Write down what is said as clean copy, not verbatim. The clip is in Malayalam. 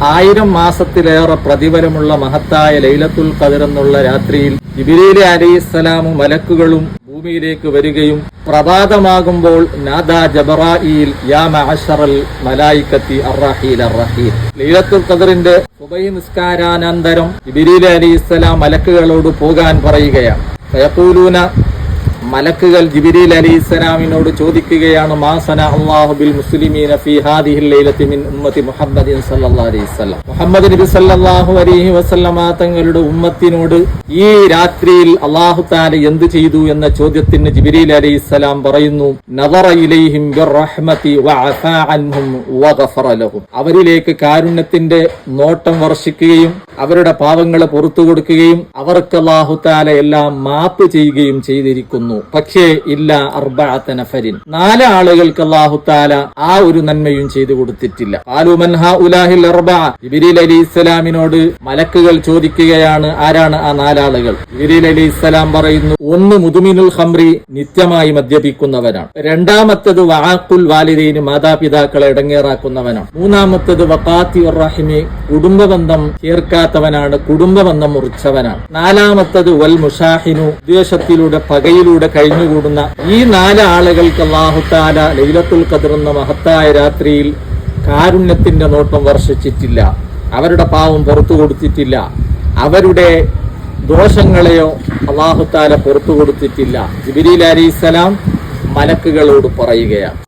1000 മാസത്തിലേറെ പ്രതിഫലമുള്ള മഹത്തായ ലൈലത്തുൽ ഖദർ എന്നുള്ള രാത്രിയിൽ ജിബ്രീൽ അലൈഹിസ്സലാം മലക്കുകളും ഭൂമിയിലേക്ക് വരികയും പ്രഭാതമാകുമ്പോൾ നാദാ ജബറായീൽ യാ മഅശറൽ മലായികത്തി അർറഹീൽ അർറഹീൽ. ലൈലത്തുൽ ഖദറിന്റെ സുബഹി നിസ്കാരാനന്തരം ജിബ്രീൽ അലൈഹിസ്സലാം മലക്കുകളോട് പോകാൻ പറയുകയാണ്. ഫയഖൂലൂന, മലക്കുകൾ ജിബ്രീൽ അലൈഹിസ്സലാമിനോട് ചോദിക്കുകയാണ്, മാ സന അല്ലാഹു ബിൽ മുസ്ലിമീന ഫീ ഹാദിഹിൽ ലൈലത്തി മിൻ ഉമ്മത്തി മുഹമ്മദിൻ സല്ലല്ലാഹു അലൈഹി വസല്ലം. മുഹമ്മദ് നബി സല്ലല്ലാഹു അലൈഹി വസല്ലമ തങ്ങളുടെ ഉമ്മത്തിനോട് ഈ രാത്രിയിൽ അല്ലാഹു തആല എന്ത് ചെയ്തു എന്ന ചോദ്യത്തിന് ജിബ്രീൽ അലൈഹിസ്സലാം പറയുന്നു, നദറ ഇലൈഹിം ബിർറഹ്മതി വഅഫാ അൻഹും വഗഫറ ലഹും. അവരിലേക്ക് കാരുണ്യത്തിന്റെ നോട്ടം വർഷിക്കുകയും അവരുടെ പാപങ്ങളെ പുറത്തു കൊടുക്കുകയും അവർക്ക് അല്ലാഹു തആല എല്ലാം മാപ്പ് ചെയ്യുകയും ചെയ്തിരിക്കുന്നു. പക്ഷേ ഇല്ല അർബഅത നഫരിൻ, 4 ആളുകൾക്ക് അല്ലാഹു തആല ആ ഒരു നന്മയും ചെയ്തു കൊടുത്തിട്ടില്ല. ഖാലു മൻ ഹൗലാഹിൽ അർബഅ. ജിബ്രീൽ അലൈഹിസ്സലാമിനോട് മലക്കുകൾ ചോദിക്കുകയാണ്, ആരാണ് ആ 4 ആളുകൾ? ജിബ്രീൽ അലൈഹിസ്സലാം പറയുന്നു, ഒന്ന് മുദ്മിനുൽ ഖംറി, നിത്യമായി മദ്യപിക്കുന്നവനാണ്. രണ്ടാമത്തേത് വഅഖുൽ വാലിദൈന്, മാതാപിതാക്കളെ ഇടങ്ങേറാക്കുന്നവനാണ്. മൂന്നാമത്തേത് വഖാതിഉർ റഹിമി, കുടുംബബന്ധം ചേർക്കാത്തവനാണ്, കുടുംബബന്ധം മുറിച്ചവനാണ്. നാലാമത്തേത് വൽ മുശാഹിനു, ദ്വേഷത്തിലൂടെ പകയിലൂടെ കഴിഞ്ഞുകൂടുന്ന ഈ 4 ആളുകൾക്ക് അല്ലാഹു തആല ലൈലത്തുൽ ഖദർ എന്ന മഹത്തായ രാത്രിയിൽ കാരുണ്യത്തിന്റെ നോട്ടം വർഷിച്ചിട്ടില്ല. അവരുടെ പാവം പുറത്തു കൊടുത്തിട്ടില്ല. അവരുടെ ദോഷങ്ങളെയോ അല്ലാഹു തആല പുറത്തു കൊടുത്തിട്ടില്ല. ജിബ്രീൽ അലൈഹിസ്സലാം മലക്കുകളോട് പറയുകയാണ്.